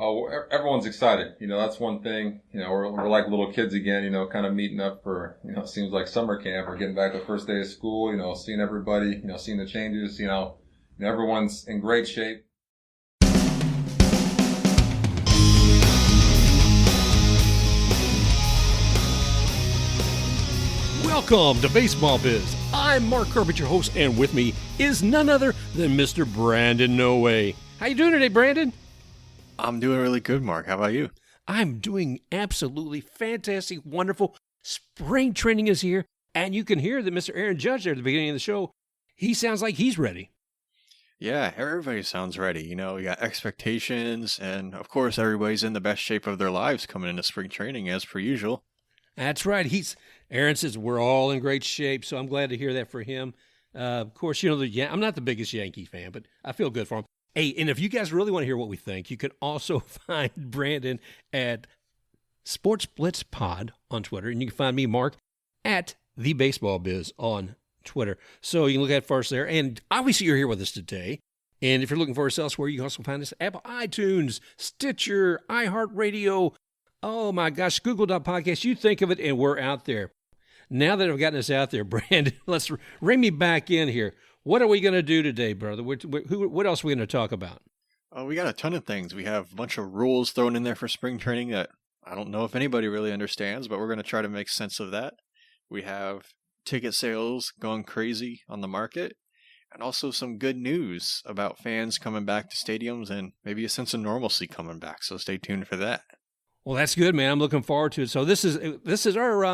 everyone's excited. That's one thing. We're like little kids again. Kind of meeting up for it seems like summer camp or getting back the first day of school. Seeing everybody. Seeing the changes. Everyone's in great shape. Welcome to Baseball Biz. I'm Mark Herbert, your host, and with me is none other than Mr. Brandon No Way. How you doing today, Brandon? I'm doing really good, Mark. How about you? I'm doing absolutely fantastic, wonderful. Spring training is here, and you can hear that Mr. Aaron Judge there at the beginning of the show. He sounds like he's ready. Yeah, everybody sounds ready. We got expectations, and of course, everybody's in the best shape of their lives coming into spring training as per usual. That's right. Aaron says we're all in great shape, so I'm glad to hear that for him. Of course, I'm not the biggest Yankee fan, but I feel good for him. Hey, and if you guys really want to hear what we think, you can also find Brandon at Sports Blitz Pod on Twitter, and you can find me, Mark, at The Baseball Biz on Twitter. So you can look at it first there, and obviously you're here with us today. And if you're looking for us elsewhere, you can also find us at Apple iTunes, Stitcher, iHeartRadio. Oh my gosh, Google.podcast, you think of it, and we're out there. Now that I've gotten us out there, Brandon, let's ring me back in here. What are we going to do today, brother? What else are we going to talk about? We got a ton of things. We have a bunch of rules thrown in there for spring training that I don't know if anybody really understands, but we're going to try to make sense of that. We have ticket sales going crazy on the market, and also some good news about fans coming back to stadiums and maybe a sense of normalcy coming back, so stay tuned for that. Well, that's good, man. I'm looking forward to it. So this is our,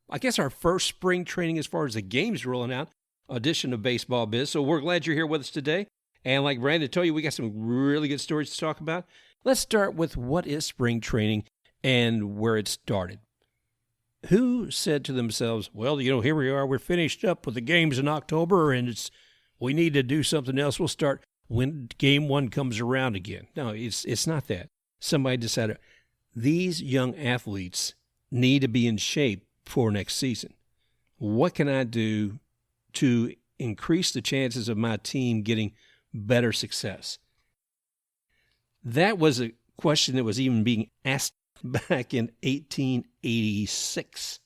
I guess, our first spring training as far as the games rolling out edition of Baseball Biz. So we're glad you're here with us today. And like Brandon told you, we got some really good stories to talk about. Let's start with what is spring training and where it started. Who said to themselves, well, here we are. We're finished up with the games in October, and we need to do something else. We'll start when game one comes around again. No, it's not that. Somebody decided, these young athletes need to be in shape for next season. What can I do to increase the chances of my team getting better success? That was a question that was even being asked back in 1886,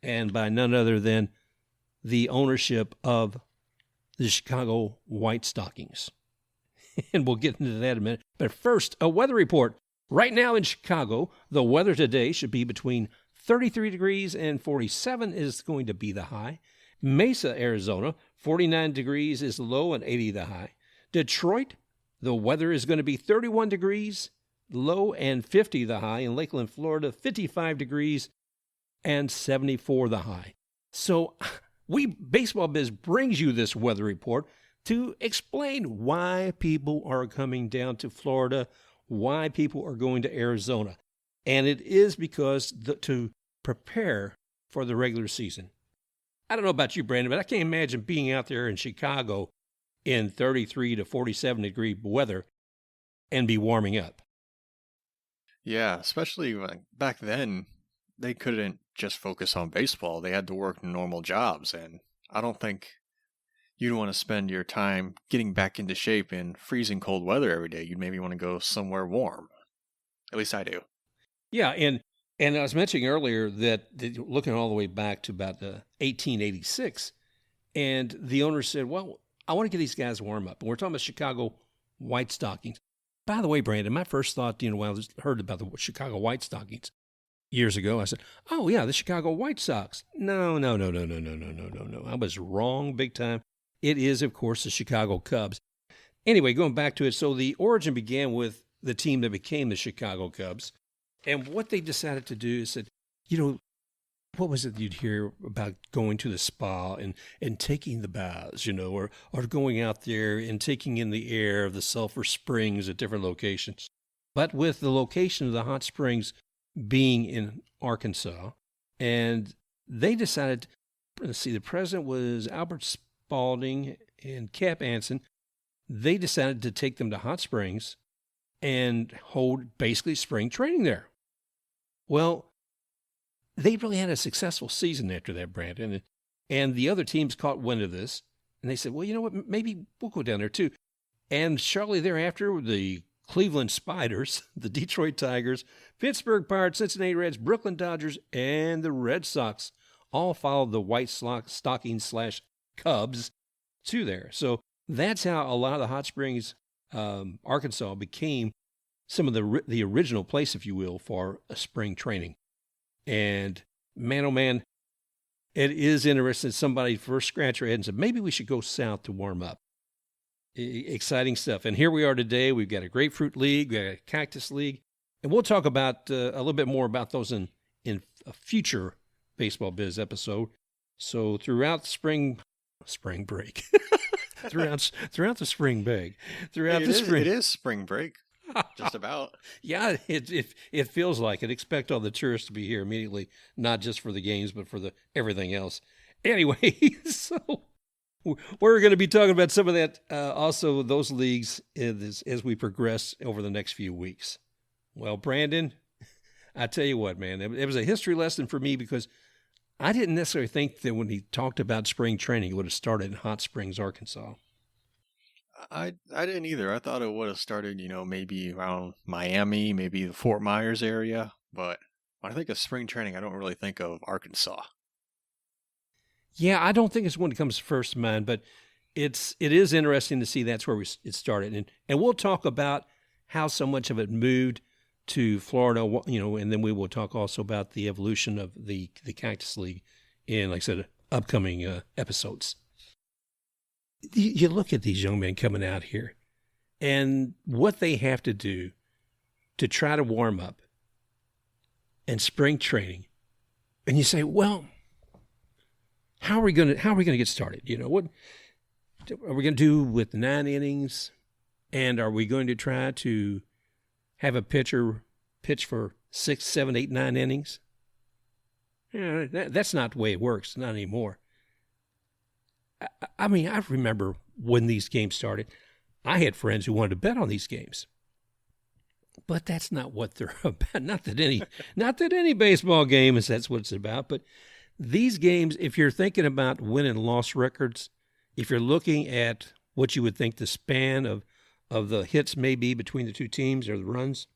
and by none other than the ownership of the Chicago White Stockings. And we'll get into that in a minute. But first, a weather report. Right now in Chicago, the weather today should be between 33 degrees and 47 is going to be the high. Mesa, Arizona, 49 degrees is low and 80 the high. Detroit, the weather is going to be 31 degrees, low and 50 the high. In Lakeland, Florida, 55 degrees and 74 the high. So Baseball Biz brings you this weather report to explain why people are coming down to Florida, why people are going to Arizona. And it is because to prepare for the regular season. I don't know about you, Brandon, but I can't imagine being out there in Chicago in 33 to 47 degree weather and be warming up. Yeah, especially back then, they couldn't just focus on baseball. They had to work normal jobs, and I don't think you'd want to spend your time getting back into shape in freezing cold weather every day. You'd maybe want to go somewhere warm. At least I do. Yeah, and I was mentioning earlier that looking all the way back to about 1886, and the owner said, well, I want to get these guys warm up. And we're talking about Chicago White Stockings. By the way, Brandon, my first thought, when I heard about the Chicago White Stockings years ago, I said, oh, yeah, the Chicago White Sox. No. I was wrong big time. It is, of course, the Chicago Cubs. Anyway, going back to it, so the origin began with the team that became the Chicago Cubs. And what they decided to do is that, what was it you'd hear about going to the spa and taking the baths, or going out there and taking in the air of the sulfur springs at different locations. But with the location of the hot springs being in Arkansas, and they decided, the president was Albert Spalding and Cap Anson. They decided to take them to Hot Springs and hold basically spring training there. Well, they really had a successful season after that, Brandon. And the other teams caught wind of this, and they said, well, you know what, maybe we'll go down there too. And shortly thereafter, the Cleveland Spiders, the Detroit Tigers, Pittsburgh Pirates, Cincinnati Reds, Brooklyn Dodgers, and the Red Sox all followed the White Stockings / Cubs to there. So that's how a lot of the Hot Springs, Arkansas became some of the original place, if you will, for a spring training. And man, oh man, it is interesting. Somebody first scratched their head and said, maybe we should go south to warm up. Exciting stuff. And here we are today. We've got a Grapefruit League, we've got a Cactus League, and we'll talk about a little bit more about those in a future Baseball Biz episode. So throughout the spring break, throughout the spring break, it is spring break, just about. Yeah, it feels like it. Expect all the tourists to be here immediately, not just for the games, but for the everything else. Anyway, so we're going to be talking about some of that, also those leagues as we progress over the next few weeks. Well, Brandon, I tell you what, man, it was a history lesson for me because I didn't necessarily think that when he talked about spring training, it would have started in Hot Springs, Arkansas. I didn't either. I thought it would have started, maybe around Miami, maybe the Fort Myers area. But when I think of spring training, I don't really think of Arkansas. Yeah, I don't think it's one that comes first to mind, but it is interesting to see that's where it started. And we'll talk about how so much of it moved to Florida, and then we will talk also about the evolution of the Cactus League in, like I said, upcoming episodes. You look at these young men coming out here and what they have to do to try to warm up and spring training. And you say, well, how are we going to get started? What are we going to do with 9 innings? And are we going to try to have a pitcher pitch for 6, 7, 8, 9 innings? That's not the way it works, not anymore. I mean, I remember when these games started, I had friends who wanted to bet on these games. But that's not what they're about. Not that any baseball game that's what it's about, but these games, if you're thinking about win and loss records, if you're looking at what you would think the span of the hits may be between the two teams or the runs,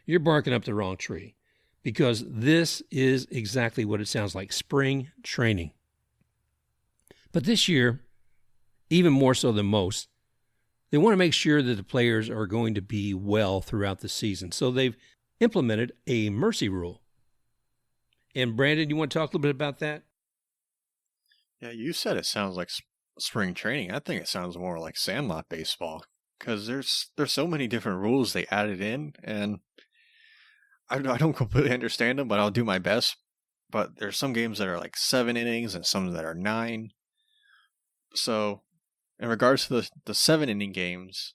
you're barking up the wrong tree because this is exactly what it sounds like, spring training. But this year, even more so than most, they want to make sure that the players are going to be well throughout the season. So they've implemented a mercy rule. And Brandon, you want to talk a little bit about that? Yeah, you said it sounds like spring training. I think it sounds more like Sandlot baseball because there's so many different rules they added in, and I don't completely understand them, but I'll do my best. But there's some games that are like 7 innings and some that are 9. So, in regards to the 7-inning games,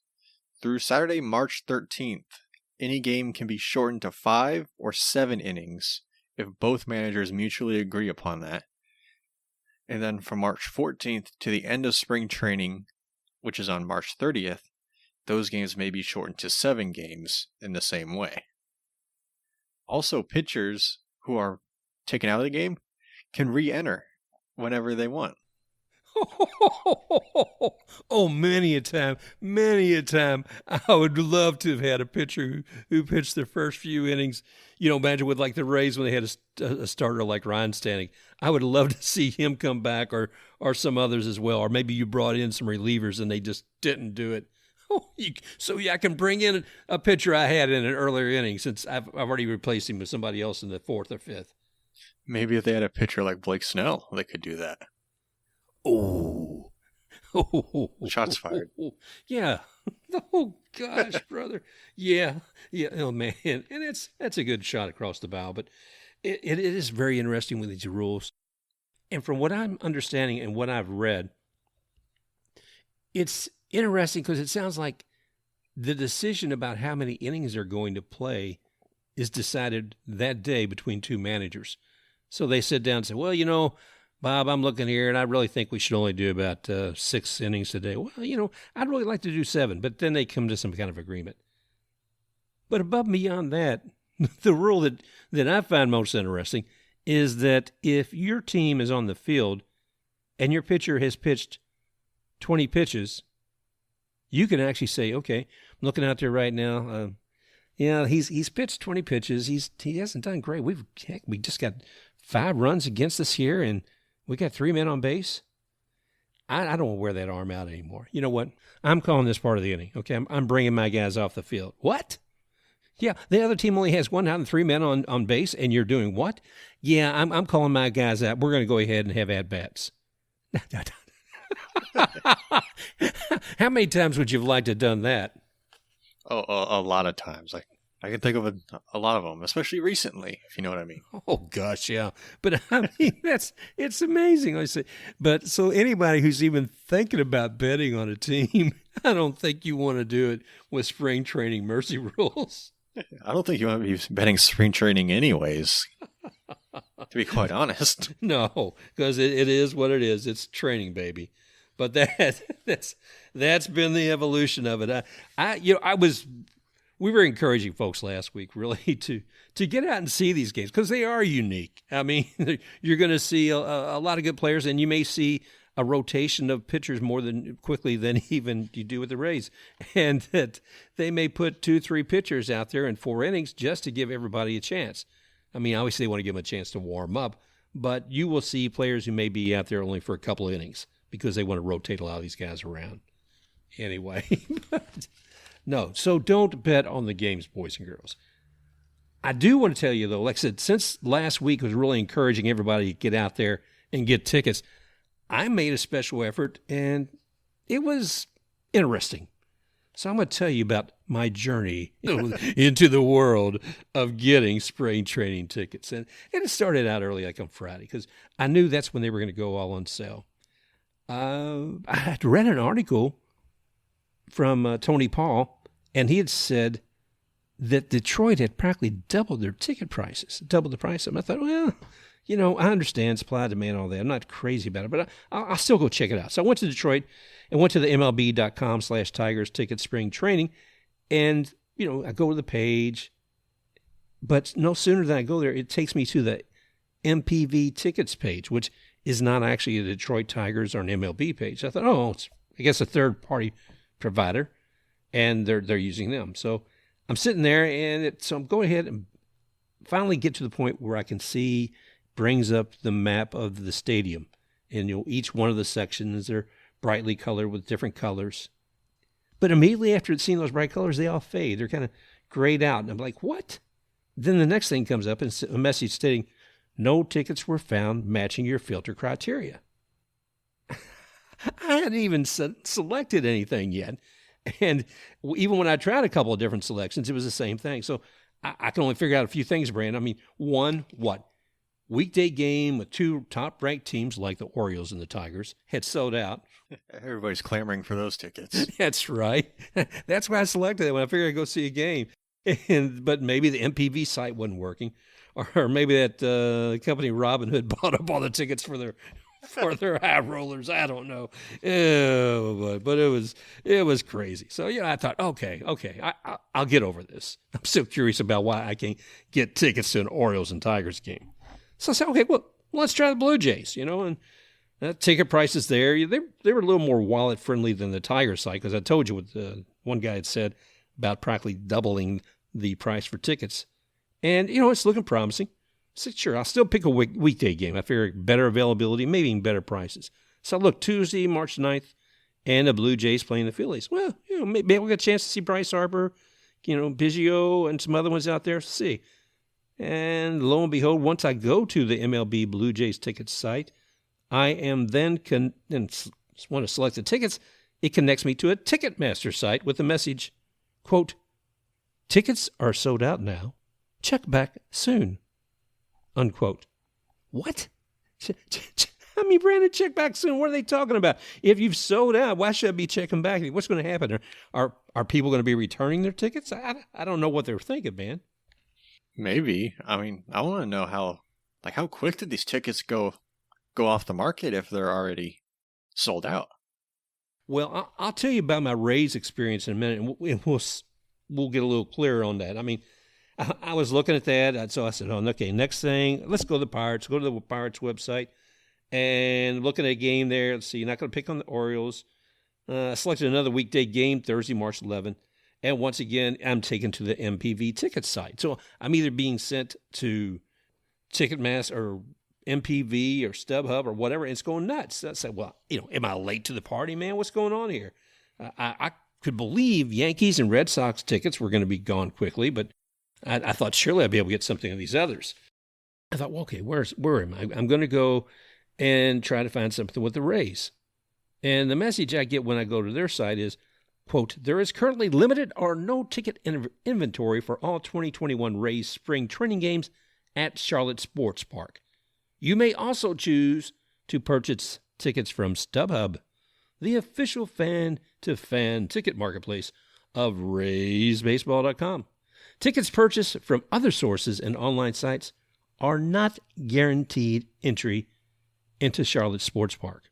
through Saturday, March 13th, any game can be shortened to 5 or 7 innings if both managers mutually agree upon that. And then from March 14th to the end of spring training, which is on March 30th, those games may be shortened to 7 games in the same way. Also, pitchers who are taken out of the game can re-enter whenever they want. Oh, many a time. I would love to have had a pitcher who pitched their first few innings. Imagine with like the Rays when they had a starter like Ryan Stanley. I would love to see him come back or some others as well. Or maybe you brought in some relievers and they just didn't do it. I can bring in a pitcher I had in an earlier inning since I've already replaced him with somebody else in the 4th or 5th. Maybe if they had a pitcher like Blake Snell, they could do that. Oh, shots fired. Yeah. Oh gosh, brother. Yeah. Oh man, and that's a good shot across the bow. But it is very interesting with these rules, and from what I'm understanding and what I've read, it's interesting because it sounds like the decision about how many innings they're going to play is decided that day between 2 managers. So they sit down and say, well, Bob, I'm looking here, and I really think we should only do about 6 innings today. Well, I'd really like to do 7, but then they come to some kind of agreement. But above and beyond that, the rule that I find most interesting is that if your team is on the field and your pitcher has pitched 20 pitches, you can actually say, okay, looking out there right now. He's pitched 20 pitches. He hasn't done great. We just got 5 runs against us here, and we got 3 men on base. I don't want to wear that arm out anymore. You know what? I'm calling this part of the inning. Okay, I'm bringing my guys off the field. What? Yeah, the other team only has 1 out and 3 men on base, and you're doing what? Yeah, I'm calling my guys out. We're going to go ahead and have at-bats. How many times would you have liked to have done that? Oh, a lot of times. I can think of a lot of them, especially recently, if you know what I mean. Oh, gosh, yeah. But, I mean, it's amazing. I say, but so anybody who's even thinking about betting on a team, I don't think you want to do it with spring training mercy rules. I don't think you want to be betting spring training anyways, to be quite honest. No, because it is what it is. It's training, baby. But that's been the evolution of it. We were encouraging folks last week really to get out and see these games because they are unique. I mean, you're going to see a lot of good players, and you may see a rotation of pitchers more quickly than even you do with the Rays, and that they may put 2-3 pitchers out there in 4 innings just to give everybody a chance. I mean, obviously they want to give them a chance to warm up, but you will see players who may be out there only for a couple of innings because they want to rotate a lot of these guys around. Anyway, no, so don't bet on the games, boys and girls. I do want to tell you, though, like I said, since last week was really encouraging everybody to get out there and get tickets, I made a special effort, and it was interesting. So I'm going to tell you about my journey into the world of getting spring training tickets. And it started out early, like on Friday, because I knew that's when they were going to go all on sale. I had read an article from Tony Paul, and he had said that Detroit had practically doubled their ticket prices, doubled the price of them. I thought, well, you know, I understand supply, demand, all that. I'm not crazy about it, but I'll still go check it out. So I went to Detroit and went to the MLB.com/Tigers ticket spring training. And, you know, I go to the page, but no sooner than I go there, it takes me to the MPV tickets page, which is not actually a Detroit Tigers or an MLB page. I thought, oh, it's, I guess, a third-party provider, and they're using them. So I'm sitting there, and so I'm going ahead and finally get to the point where I can see, brings up the map of the stadium. And, you know, each one of the sections are brightly colored with different colors. But immediately after seeing those bright colors, they all fade. They're kind of grayed out. And I'm like, what? Then the next thing comes up, and it's a message stating, no tickets were found matching your filter criteria. I hadn't even selected anything yet. And even when I tried a couple of different selections, it was the same thing. So I can only figure out a few things, Brandon. I mean, one, weekday game with 2 top-ranked teams like the Orioles and the Tigers had sold out. Everybody's clamoring for those tickets. That's right. That's why I selected it when I figured I'd go see a game. But maybe the MPV site wasn't working. Or maybe that company Robinhood bought up all the tickets for their high rollers. I don't know. Oh, but it was crazy. So, you know, I thought, okay, I'll get over this. I'm still curious about why I can't get tickets to an Orioles and Tigers game. So I said, okay, well, let's try the Blue Jays, you know, and ticket prices there. They were a little more wallet friendly than the Tigers site, because I told you what one guy had said about practically doubling the price for tickets. And, you know, it's looking promising. I said, sure, I'll still pick a weekday game. I figure better availability, maybe even better prices. So look, Tuesday, March 9th, and the Blue Jays playing the Phillies. Well, you know, maybe we'll get a chance to see Bryce Harper, you know, Biggio, and some other ones out there to see. And lo and behold, once I go to the MLB Blue Jays ticket site, I am then and want to select the tickets. It connects me to a Ticketmaster site with the message, quote, tickets are sold out now. Check back soon, unquote. What? I mean, Brandon, check back soon. What are they talking about? If you've sold out, why should I be checking back? What's going to happen? Are people going to be returning their tickets? I don't know what they're thinking, man. Maybe. I mean, I want to know how quick did these tickets go off the market if they're already sold out? Well, I'll tell you about my Rays experience in a minute, and we'll get a little clearer on that. I mean, I was looking at that, so I said, oh, okay, next thing, let's go to the Pirates. Go to the Pirates website and looking at a game there. Let's see, you're not going to pick on the Orioles. I selected another weekday game, Thursday, March 11th. And once again, I'm taken to the MPV ticket site. So I'm either being sent to Ticketmaster or MPV or StubHub or whatever. And it's going nuts. I said, well, am I late to the party, man? What's going on here? I could believe Yankees and Red Sox tickets were going to be gone quickly, but I thought surely I'd be able to get something of these others. I thought, well, okay, where am I? I'm going to go and try to find something with the Rays. And the message I get when I go to their site is, quote, there is currently limited or no ticket inventory for all 2021 Rays spring training games at Charlotte Sports Park. You may also choose to purchase tickets from StubHub, the official fan-to-fan ticket marketplace of RaysBaseball.com. Tickets purchased from other sources and online sites are not guaranteed entry into Charlotte Sports Park.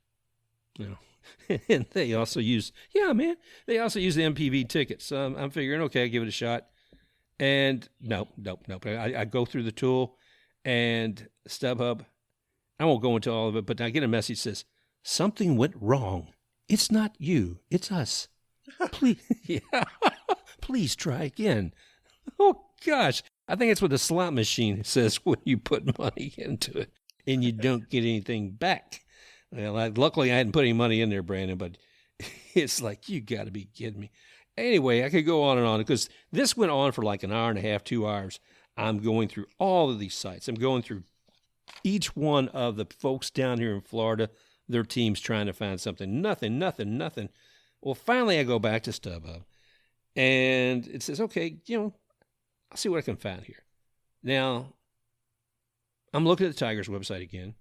And they also use, they also use the MPV tickets. So I'm figuring, okay, I'll give it a shot. And nope. I go through the tool and StubHub. I won't go into all of it, but I get a message that says, something went wrong. It's not you. It's us. Please, please try again. Oh, gosh. I think it's what the slot machine says when you put money into it and you don't get anything back. Well, luckily I hadn't put any money in there, Brandon, but it's like, you got to be kidding me. Anyway, I could go on and on because this went on for like an hour and a half, 2 hours. I'm going through all of these sites. I'm going through each one of the folks down here in Florida, their team's trying to find something. Nothing. Well, finally I go back to StubHub and it says, okay, I'll see what I can find here. Now, I'm looking at the Tigers website again,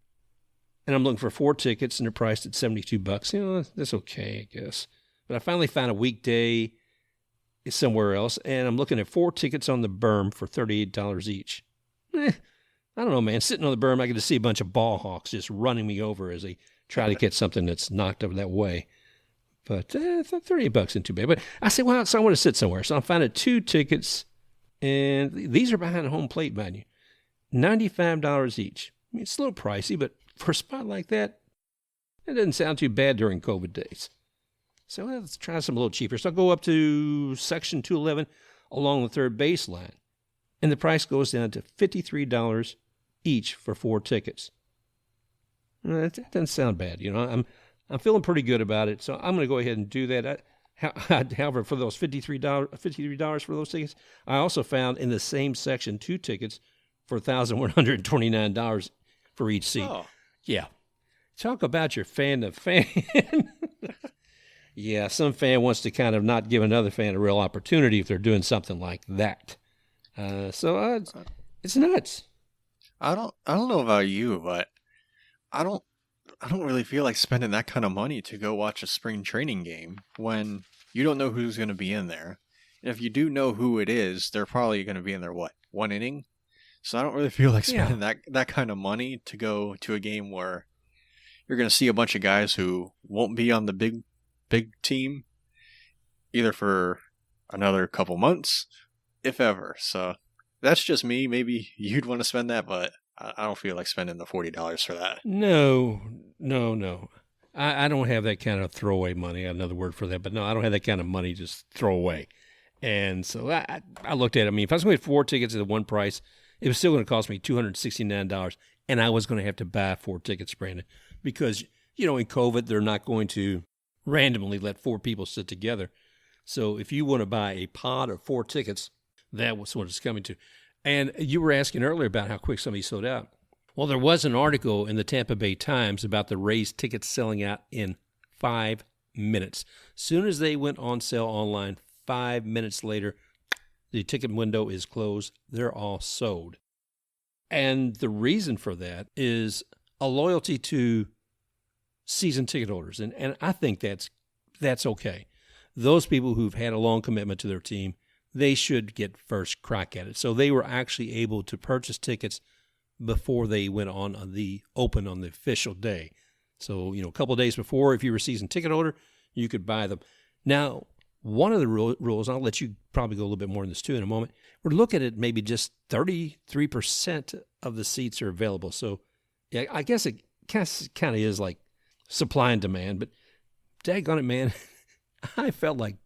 and I'm looking for 4 tickets, and they're priced at $72. That's okay, I guess. But I finally found a weekday somewhere else, and I'm looking at 4 tickets on the berm for $38 each. I don't know, man. Sitting on the berm, I get to see a bunch of ball hawks just running me over as they try to get something that's knocked over that way. But $38 isn't too bad. But I said, well, so I want to sit somewhere. So I found 2 tickets. And these are behind the home plate, mind you. $95 each. I mean, it's a little pricey, but for a spot like that, it doesn't sound too bad during COVID days. So let's try something a little cheaper. So I'll go up to section 211 along the third baseline. And the price goes down to $53 each for 4 tickets. That doesn't sound bad. I'm feeling pretty good about it. So I'm going to go ahead and do that. However, for those $53 for those tickets, I also found in the same section 2 tickets for $1,129 for each seat. Oh. Yeah. Talk about your fan to fan. Yeah, some fan wants to kind of not give another fan a real opportunity if they're doing something like that. So it's nuts. I don't know about you, but I don't really feel like spending that kind of money to go watch a spring training game when you don't know who's going to be in there. And if you do know who it is, they're probably going to be in there, 1 inning? So I don't really feel like spending that kind of money to go to a game where you're going to see a bunch of guys who won't be on the big team either for another couple months, if ever. So that's just me. Maybe you'd want to spend that, but I don't feel like spending the $40 for that. No. I don't have that kind of throwaway money. I have another word for that, but no, I don't have that kind of money just throw away. And so I looked at it. I mean, if I was going to get 4 tickets at the one price, it was still going to cost me $269, and I was going to have to buy 4 tickets, Brandon, because, in COVID, they're not going to randomly let 4 people sit together. So if you want to buy a pod of 4 tickets, that was what it's coming to. And you were asking earlier about how quick some of these sold out. Well, there was an article in the Tampa Bay Times about the Rays tickets selling out in 5 minutes. Soon as they went on sale online, 5 minutes later, the ticket window is closed. They're all sold. And the reason for that is a loyalty to season ticket holders. And I think that's okay. Those people who've had a long commitment to their team, they should get first crack at it. So they were actually able to purchase tickets before they went on the open on the official day. So, a couple of days before, if you were a season ticket holder, you could buy them. Now, one of the rules, I'll let you probably go a little bit more in this too in a moment, we're looking at maybe just 33% of the seats are available. So, yeah, I guess it kind of is like supply and demand, but daggone it, man, I felt like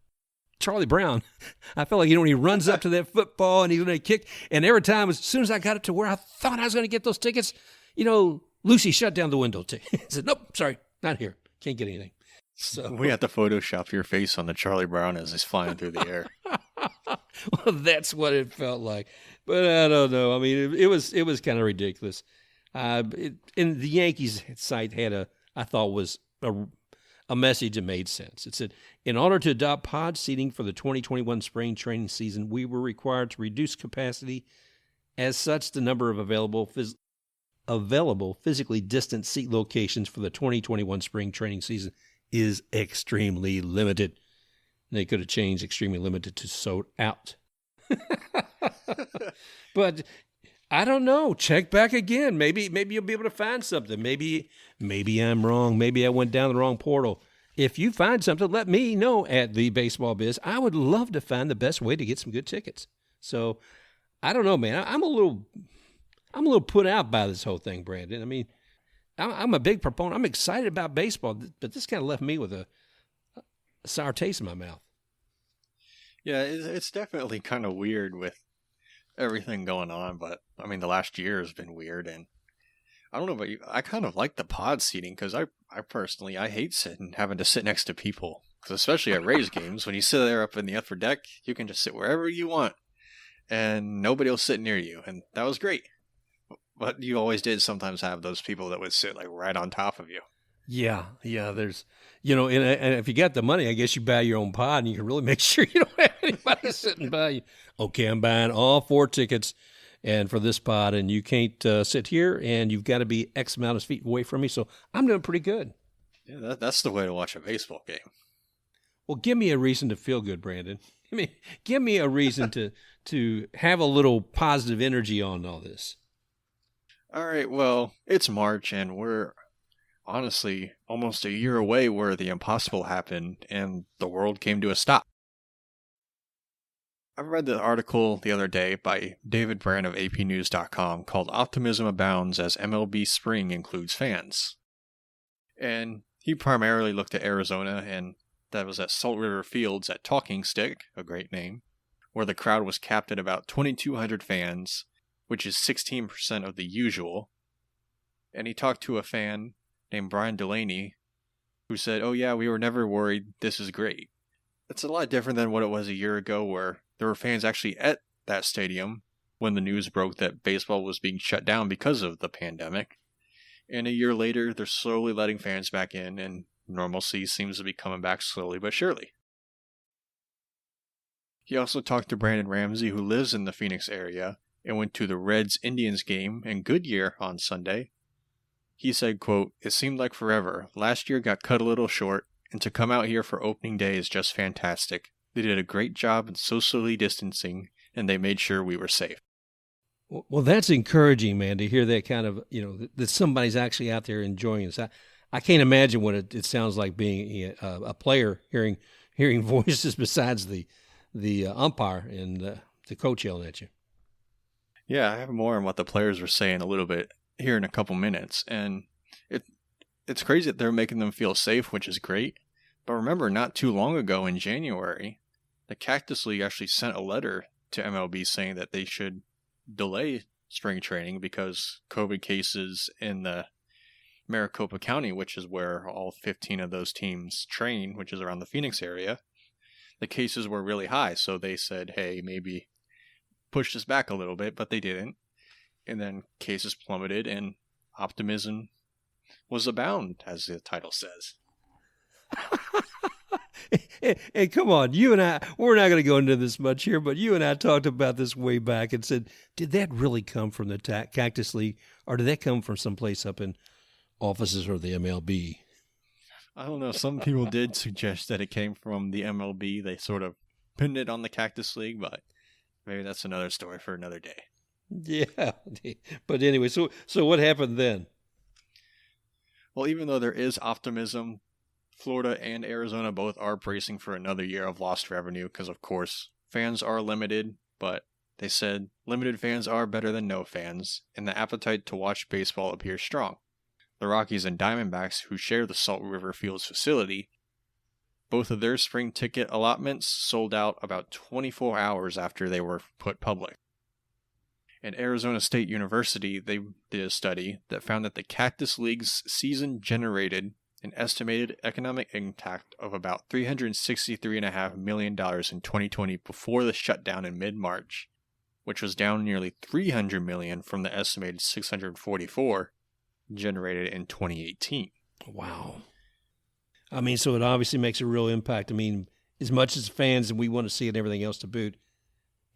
Charlie Brown. I felt like, when he runs up to that football and he's going to kick, and every time, as soon as I got it to where I thought I was going to get those tickets, Lucy shut down the window. Said, nope, sorry, not here. Can't get anything. So we have to Photoshop your face on the Charlie Brown as he's flying through the air. Well, that's what it felt like. But I don't know. I mean, it was kind of ridiculous. And the Yankees site had I thought was a message that made sense. It said, in order to adopt pod seating for the 2021 spring training season, we were required to reduce capacity. As such, the number of available physically distant seat locations for the 2021 spring training season is extremely limited. They could have changed extremely limited to sold out. But I don't know. Check back again. Maybe you'll be able to find something. Maybe I'm wrong. Maybe I went down the wrong portal. If you find something, let me know at the Baseball Biz. I would love to find the best way to get some good tickets. So I don't know, man. I'm a little put out by this whole thing, Brandon. I mean, I'm a big proponent. I'm excited about baseball, but this kind of left me with a sour taste in my mouth. Yeah, it's definitely kind of weird with everything going on, but I mean, the last year has been weird, and I don't know about you, I kind of like the pod seating because I personally hate having to sit next to people, because especially at Rays games, when you sit there up in the upper deck, you can just sit wherever you want, and nobody will sit near you, and that was great. But you always did sometimes have those people that would sit like right on top of you. Yeah. There's, and if you got the money, I guess you buy your own pod and you can really make sure you don't have anybody sitting by you. Okay, I'm buying all 4 tickets and for this pod, and you can't sit here, and you've got to be X amount of feet away from me. So I'm doing pretty good. Yeah, that's the way to watch a baseball game. Well, give me a reason to feel good, Brandon. Give me a reason to have a little positive energy on all this. All right, well, it's March, and we're honestly almost a year away where the impossible happened and the world came to a stop. I read the article the other day by David Bryant of APnews.com called Optimism Abounds as MLB Spring Includes Fans. And he primarily looked at Arizona, and that was at Salt River Fields at Talking Stick, a great name, where the crowd was capped at about 2,200 fans, which is 16% of the usual. And he talked to a fan named Brian Delaney, who said, "Oh yeah, we were never worried, this is great." It's a lot different than what it was a year ago, where there were fans actually at that stadium when the news broke that baseball was being shut down because of the pandemic. And a year later, they're slowly letting fans back in, and normalcy seems to be coming back slowly but surely. He also talked to Brandon Ramsey, who lives in the Phoenix area, and went to the Reds-Indians game in Goodyear on Sunday. He said, quote, "It seemed like forever. Last year got cut a little short, and to come out here for opening day is just fantastic. They did a great job in socially distancing, and they made sure we were safe." Well, that's encouraging, man, to hear that kind of, that somebody's actually out there enjoying this. I can't imagine what it sounds like being a player, hearing voices besides the umpire and the coach yelling at you. Yeah, I have more on what the players were saying a little bit here in a couple minutes, and it's crazy that they're making them feel safe, which is great. But remember, not too long ago in January, the Cactus League actually sent a letter to MLB saying that they should delay spring training because COVID cases in the Maricopa County, which is where all 15 of those teams train, which is around the Phoenix area, the cases were really high. So they said, hey, maybe push this back a little bit, but they didn't. And then cases plummeted and optimism was abound, as the title says. Hey, come on, you and I, we're not going to go into this much here, but you and I talked about this way back and said, did that really come from the Cactus League, or did that come from someplace up in offices or the MLB? I don't know. Some people did suggest that it came from the MLB. They sort of pinned it on the Cactus League, but maybe that's another story for another day. Yeah, but anyway, so what happened then? Well, even though there is optimism, Florida and Arizona both are bracing for another year of lost revenue because, of course, fans are limited, but they said limited fans are better than no fans, and the appetite to watch baseball appears strong. The Rockies and Diamondbacks, who share the Salt River Fields facility, both of their spring ticket allotments sold out about 24 hours after they were put public. At Arizona State University, they did a study that found that the Cactus League's season generated an estimated economic impact of about $363.5 million in 2020 before the shutdown in mid-March, which was down nearly $300 million from the estimated $644 generated in 2018. Wow. I mean, so it obviously makes a real impact. I mean, as much as fans and we want to see it and everything else to boot,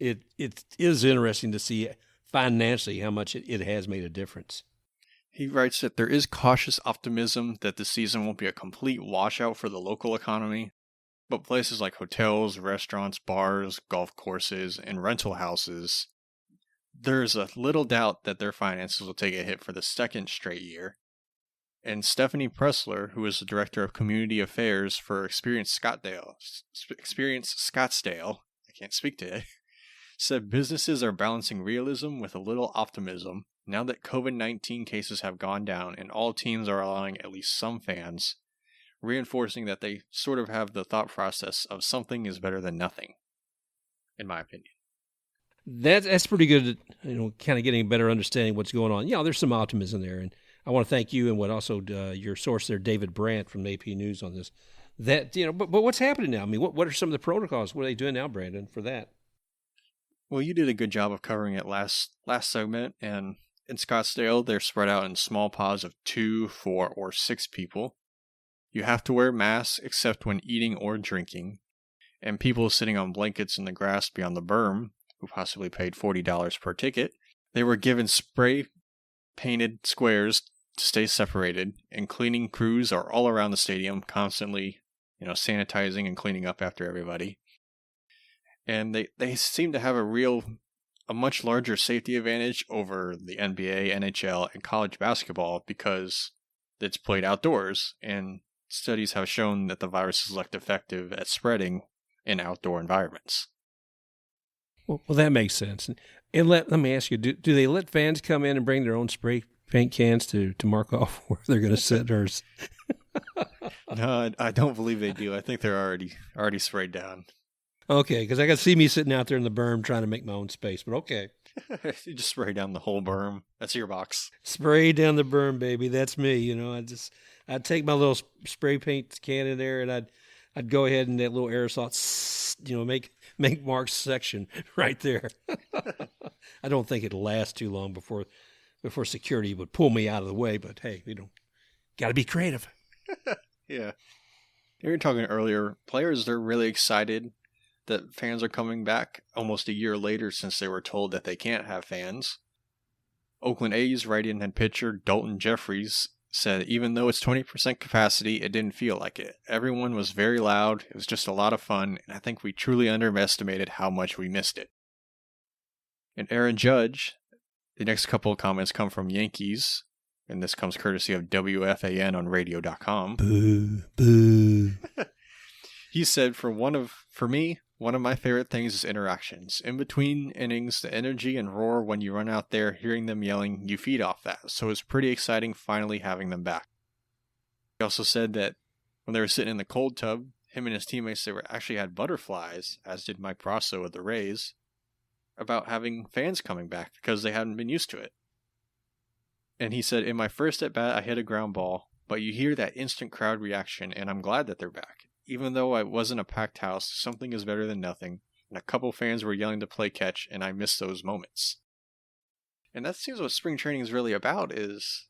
it is interesting to see financially how much it has made a difference. He writes that there is cautious optimism that the season won't be a complete washout for the local economy, but places like hotels, restaurants, bars, golf courses, and rental houses, there's a little doubt that their finances will take a hit for the second straight year. And Stephanie Pressler, who is the Director of Community Affairs for Experience Scottsdale, I can't speak today, said businesses are balancing realism with a little optimism now that COVID-19 cases have gone down and all teams are allowing at least some fans, reinforcing that they sort of have the thought process of something is better than nothing, in my opinion. That's pretty good, kind of getting a better understanding of what's going on. Yeah, there's some optimism there, and I want to thank you and your source there, David Bryant from AP News on this. That but what's happening now? I mean, what are some of the protocols? What are they doing now, Brandon, for that? Well, you did a good job of covering it last segment, and in Scottsdale, they're spread out in small pods of 2, 4, or 6 people. You have to wear masks except when eating or drinking, and people sitting on blankets in the grass beyond the berm, who possibly paid $40 per ticket, they were given spray-painted squares to stay separated, and cleaning crews are all around the stadium, constantly, sanitizing and cleaning up after everybody. And they seem to have a much larger safety advantage over the NBA, NHL, and college basketball because it's played outdoors, and studies have shown that the virus is less effective at spreading in outdoor environments. Well, that makes sense. And let me ask you, do they let fans come in and bring their own spray paint cans to mark off where they're going to sit? Or... No, I don't believe they do. I think they're already sprayed down. Okay, because I got to see me sitting out there in the berm trying to make my own space, but okay. You just spray down the whole berm. That's your box. Spray down the berm, baby. That's me. I'd take my little spray paint can in there, and I'd go ahead and that little aerosol, make Mark's section right there. I don't think it'll last too long before security would pull me out of the way, but hey, got to be creative. Yeah. You were talking earlier, players, they're really excited that fans are coming back almost a year later since they were told that they can't have fans. Oakland A's right-in head pitcher Dalton Jeffries said even though it's 20% capacity, it didn't feel like it. Everyone was very loud, it was just a lot of fun, and I think we truly underestimated how much we missed it. And Aaron Judge, the next couple of comments come from Yankees, and this comes courtesy of WFAN on radio.com. Boo, boo. He said, for me, one of my favorite things is interactions. In between innings, the energy and roar when you run out there, hearing them yelling, you feed off that. So it's pretty exciting finally having them back. He also said that when they were sitting in the cold tub, him and his teammates, actually had butterflies, as did Mike Brasso of the Rays, about having fans coming back because they hadn't been used to it. And he said, in my first at-bat, I hit a ground ball, but you hear that instant crowd reaction, and I'm glad that they're back. Even though I wasn't a packed house, something is better than nothing, and a couple fans were yelling to play catch, and I miss those moments. And that seems what spring training is really about, is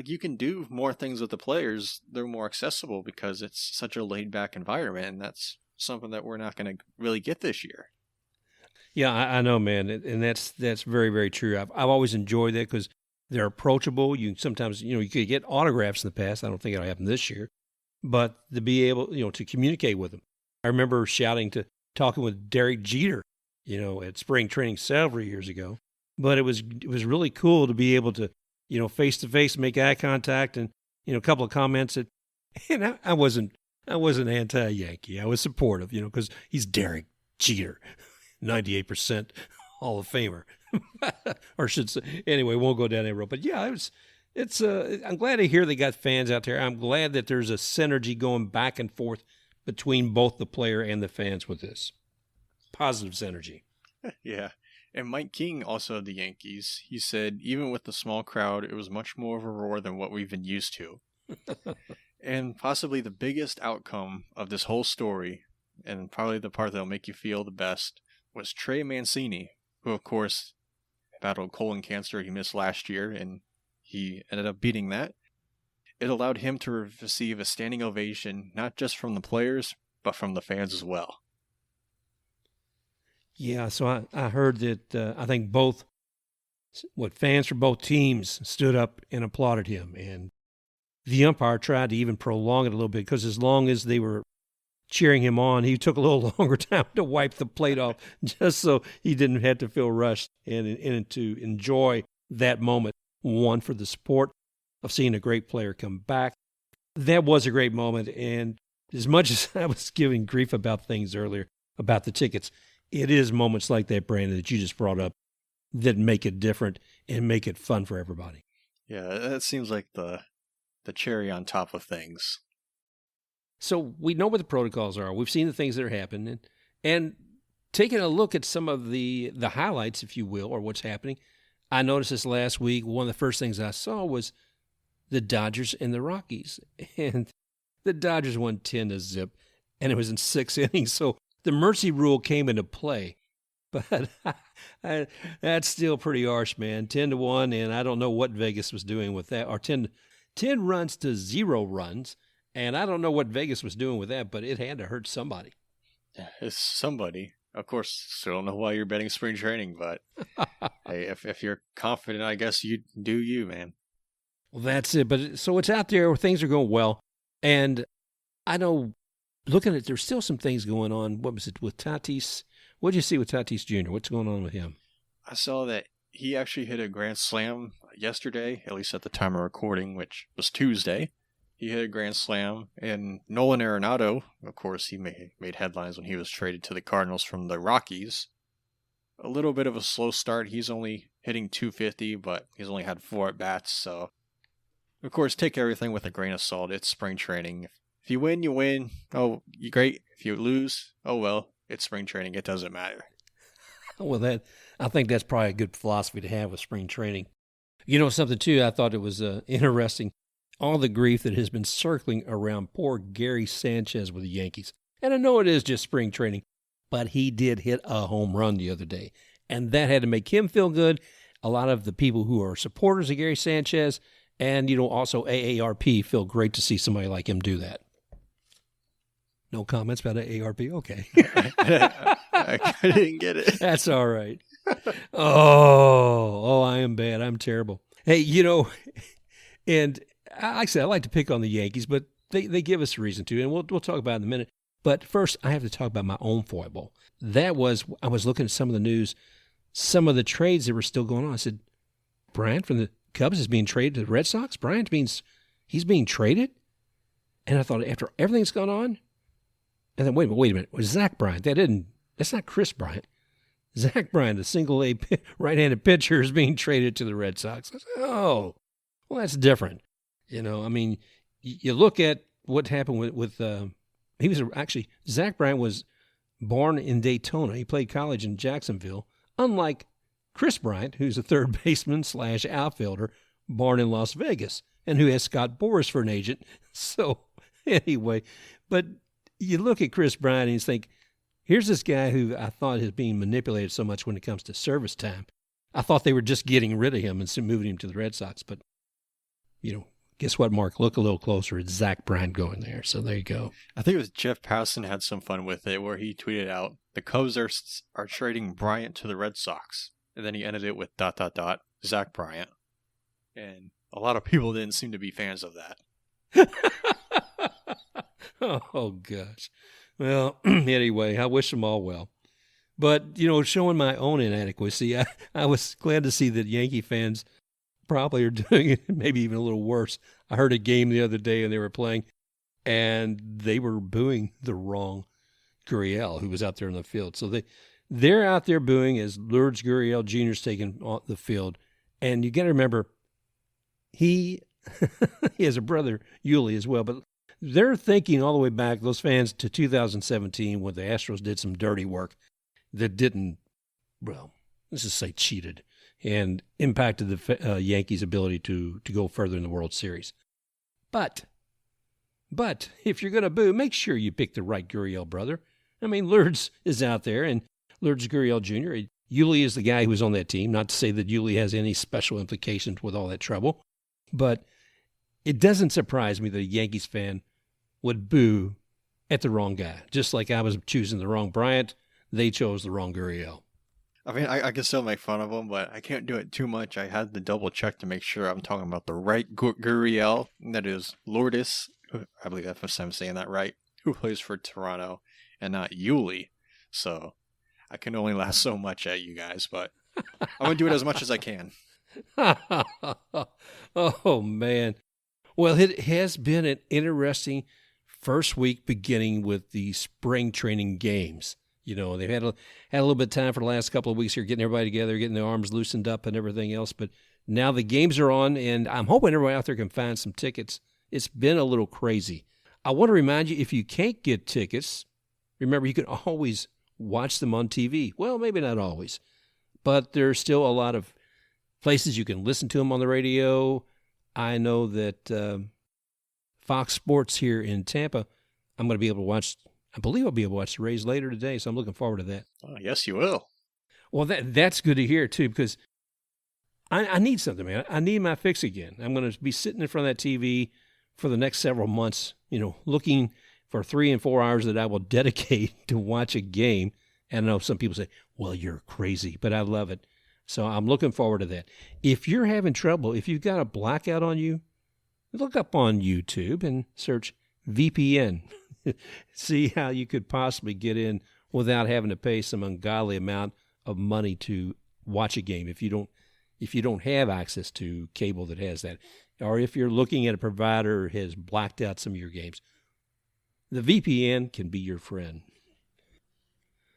you can do more things with the players. They're more accessible because it's such a laid-back environment, and that's something that we're not going to really get this year. Yeah, I know, man, and that's very, very true. I've always enjoyed that because they're approachable. You sometimes, you could get autographs in the past. I don't think it'll happen this year. But to be able, to communicate with them. I remember talking with Derek Jeter, at spring training several years ago. But it was really cool to be able to, face to face, make eye contact, and a couple of comments. And I wasn't anti-Yankee. I was supportive, because he's Derek Jeter, 98% Hall of Famer, or should say. Anyway, won't go down that road. But yeah, I'm glad to hear they got fans out there. I'm glad that there's a synergy going back and forth between both the player and the fans with this. Positive energy. Yeah. And Mike King, also of the Yankees, he said, even with the small crowd, it was much more of a roar than what we've been used to. And possibly the biggest outcome of this whole story, and probably the part that'll make you feel the best, was Trey Mancini, who, of course, battled colon cancer. He missed last year, and he ended up beating that. It allowed him to receive a standing ovation, not just from the players, but from the fans as well. Yeah, so I heard that I think fans from both teams stood up and applauded him. And the umpire tried to even prolong it a little bit because as long as they were cheering him on, he took a little longer time to wipe the plate off just so he didn't have to feel rushed and to enjoy that moment. One, for the sport of seeing a great player come back. That was a great moment. And as much as I was giving grief about things earlier, about the tickets, it is moments like that, Brandon, that you just brought up that make it different and make it fun for everybody. Yeah, that seems like the cherry on top of things. So we know what the protocols are. We've seen the things that are happening. And taking a look at some of the highlights, if you will, or what's happening, I noticed this last week. One of the first things I saw was the Dodgers and the Rockies. And the Dodgers won 10-0, and it was in 6 innings. So the mercy rule came into play, but that's still pretty harsh, man. 10-1, and I don't know what Vegas was doing with that. Or 10 runs to 0 runs, and I don't know what Vegas was doing with that, but it had to hurt somebody. It's somebody. Of course, still don't know why you're betting spring training, but hey, if you're confident, I guess you do you, man. Well, that's it. But so it's out there where things are going well, and I know. Looking at, there's still some things going on. What was it with Tatis? What did you see with Tatis Jr.? What's going on with him? I saw that he actually hit a grand slam yesterday, at least at the time of recording, which was Tuesday. He hit a grand slam, and Nolan Arenado, of course, he made headlines when he was traded to the Cardinals from the Rockies. A little bit of a slow start. He's only hitting .250, but he's only had 4 at-bats, so of course, take everything with a grain of salt. It's spring training. If you win, you win. Oh, you great. If you lose, oh well, it's spring training. It doesn't matter. Well, I think that's probably a good philosophy to have with spring training. You know something, too, I thought it was interesting. All the grief that has been circling around poor Gary Sanchez with the Yankees. And I know it is just spring training, but he did hit a home run the other day. And that had to make him feel good. A lot of the people who are supporters of Gary Sanchez and, also AARP feel great to see somebody like him do that. No comments about AARP? Okay. I didn't get it. That's all right. Oh, I am bad. I'm terrible. Hey, and like I said, I like to pick on the Yankees, but they give us a reason to, and we'll talk about it in a minute. But first, I have to talk about my own foible. I was looking at some of the news, some of the trades that were still going on. I said, Bryant from the Cubs is being traded to the Red Sox? Bryant means he's being traded? And I thought, after everything's gone on, and then wait a minute, was Zach Bryant? That's not Kris Bryant. Zach Bryant, the single-A right-handed pitcher, is being traded to the Red Sox. I said, oh, well, that's different. You look at what happened with Zach Bryant was born in Daytona. He played college in Jacksonville, unlike Kris Bryant, who's a third baseman / outfielder, born in Las Vegas, and who has Scott Boras for an agent. So anyway, but you look at Kris Bryant and you think, here's this guy who I thought is being manipulated so much when it comes to service time. I thought they were just getting rid of him and moving him to the Red Sox. But, guess what, Mark? Look a little closer. It's Zach Bryant going there. So there you go. I think it was Jeff Passan had some fun with it where he tweeted out, the Cubs are trading Bryant to the Red Sox. And then he ended it with ... Zach Bryant. And a lot of people didn't seem to be fans of that. Oh, gosh. Well, anyway, I wish them all well. But, showing my own inadequacy, I was glad to see that Yankee fans probably are doing it maybe even a little worse. I heard a game the other day and they were playing, and they were booing the wrong Gurriels, who was out there in the field. So they're out there booing as Lourdes Jr. is taking the field. And you got to remember, he has a brother, Yuli, as well. But they're thinking all the way back, those fans, to 2017 when the Astros did some dirty work that didn't, well, let's just say cheated, and impacted the Yankees' ability to go further in the World Series. But if you're going to boo, make sure you pick the right Gurriel brother. I mean, Lourdes is out there, and Lourdes Jr. Yuli is the guy who was on that team. Not to say that Yuli has any special implications with all that trouble, but it doesn't surprise me that a Yankees fan would boo at the wrong guy. Just like I was choosing the wrong Bryant, they chose the wrong Gurriel. I mean, I can still make fun of him, but I can't do it too much. I had to double check to make sure I'm talking about the right Gurriel. That is Lourdes, I believe if I'm saying that right, who plays for Toronto, and not Yuli. So I can only laugh so much at you guys, but I'm going to do it as much as I can. Oh, man. Well, it has been an interesting first week beginning with the spring training games. You know, they've had a little bit of time for the last couple of weeks here, getting everybody together, getting their arms loosened up and everything else. But now the games are on, and I'm hoping everybody out there can find some tickets. It's been a little crazy. I want to remind you, if you can't get tickets, remember you can always watch them on TV. Well, maybe not always, but there's still a lot of places you can listen to them on the radio. I know that Fox Sports here in Tampa, I'm going to be able to watch. I believe I'll be able to watch the Rays later today, so I'm looking forward to that. Oh, yes, you will. Well, that's good to hear, too, because I need something, man. I need my fix again. I'm going to be sitting in front of that TV for the next several months, you know, looking for 3 and 4 hours that I will dedicate to watch a game. And I know some people say, well, you're crazy, but I love it. So I'm looking forward to that. If you're having trouble, if you've got a blackout on you, look up on YouTube and search VPN. See how you could possibly get in without having to pay some ungodly amount of money to watch a game if you don't have access to cable that has that, or if you're looking at a provider who has blacked out some of your games. The VPN can be your friend.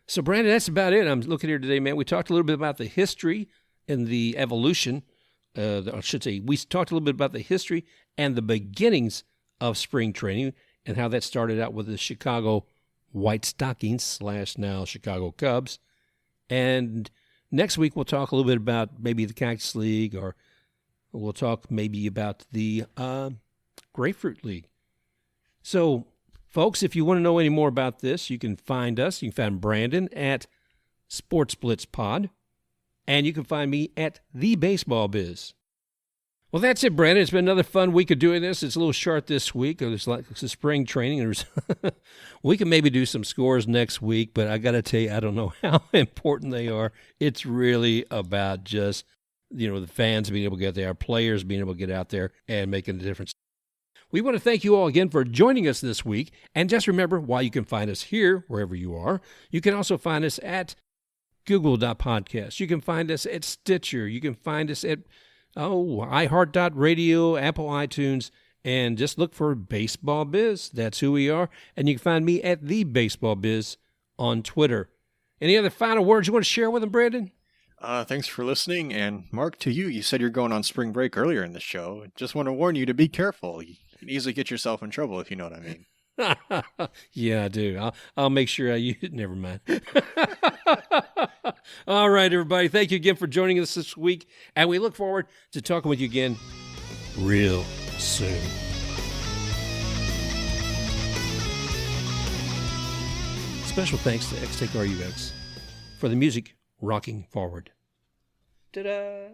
So, Brandon, that's about it. I'm looking here today, man. We talked a little bit about the history and the evolution. I should say, we talked a little bit about the history and the beginnings of spring training and how that started out with the Chicago White Stockings / now Chicago Cubs. And next week we'll talk a little bit about maybe the Cactus League, or we'll talk maybe about the Grapefruit League. So, folks, if you want to know any more about this, you can find us. You can find Brandon at Sports Blitz Pod, and you can find me at The Baseball Biz. Well, that's it, Brandon. It's been another fun week of doing this. It's a little short this week. It's like it's a spring training. We can maybe do some scores next week, but I got to tell you, I don't know how important they are. It's really about just, you know, the fans being able to get there, our players being able to get out there and making a difference. We want to thank you all again for joining us this week. And just remember, while you can find us here, wherever you are, you can also find us at Google.podcast. You can find us at Stitcher. You can find us at iHeart.radio, Apple iTunes, and just look for Baseball Biz. That's who we are. And you can find me at The Baseball Biz on Twitter. Any other final words you want to share with them, Brandon? Thanks for listening. And Mark, to you, you said you're going on spring break earlier in the show. Just want to warn you to be careful. You can easily get yourself in trouble, if you know what I mean. Yeah, I do. I'll make sure I use it. Never mind. All right, everybody. Thank you again for joining us this week. And we look forward to talking with you again real soon. Special thanks to XTakeRUX for the music rocking forward. Ta-da!